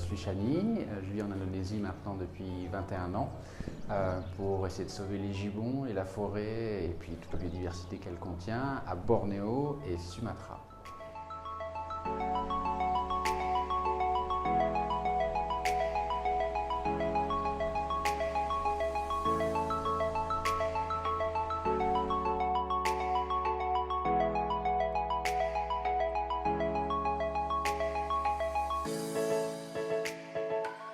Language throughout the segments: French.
suis Chani, je vis en Indonésie maintenant depuis 21 ans pour essayer de sauver les gibbons et la forêt et puis toute la biodiversité qu'elle contient à Bornéo et Sumatra.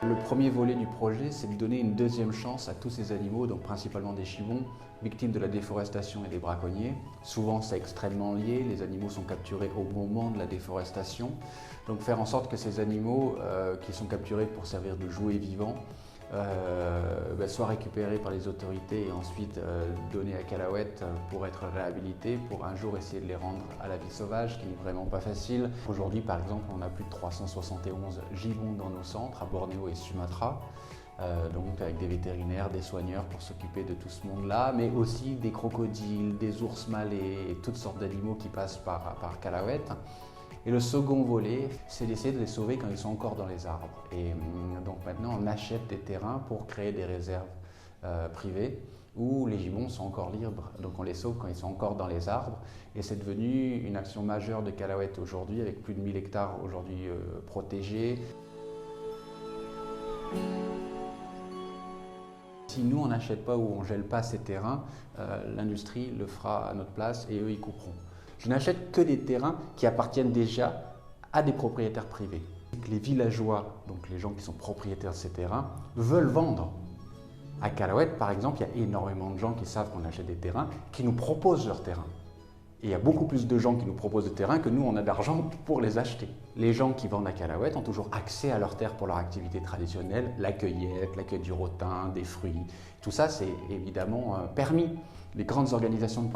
Le premier volet du projet, c'est de donner une deuxième chance à tous ces animaux, donc principalement des gibbons, victimes de la déforestation et des braconniers. Souvent, c'est extrêmement lié, les animaux sont capturés au moment de la déforestation. Donc faire en sorte que ces animaux qui sont capturés pour servir de jouets vivants soient récupérés par les autorités et ensuite donnés à Calauet pour être réhabilités, pour un jour essayer de les rendre à la vie sauvage, qui n'est vraiment pas facile. Aujourd'hui, par exemple, on a plus de 371 gibbons dans nos centres, à Bornéo et Sumatra, donc avec des vétérinaires, des soigneurs pour s'occuper de tout ce monde-là, mais aussi des crocodiles, des ours malais et toutes sortes d'animaux qui passent par Calauet. Et le second volet, c'est d'essayer de les sauver quand ils sont encore dans les arbres. Et donc maintenant, on achète des terrains pour créer des réserves privées où les gibbons sont encore libres. Donc on les sauve quand ils sont encore dans les arbres. Et c'est devenu une action majeure de Calauet aujourd'hui, avec plus de 1000 hectares aujourd'hui protégés. Si nous, on n'achète pas ou on ne gèle pas ces terrains, l'industrie le fera à notre place et eux, ils couperont. Je n'achète que des terrains qui appartiennent déjà à des propriétaires privés. Les villageois, donc les gens qui sont propriétaires de ces terrains, veulent vendre. À Calauet, par exemple, il y a énormément de gens qui savent qu'on achète des terrains, qui nous proposent leurs terrains. Et il y a beaucoup plus de gens qui nous proposent des terrains que nous, on a d'argent pour les acheter. Les gens qui vendent à Calauet ont toujours accès à leurs terres pour leur activité traditionnelle, la cueillette, l'accueil du rotin, des fruits. Tout ça, c'est évidemment permis. Les grandes organisations de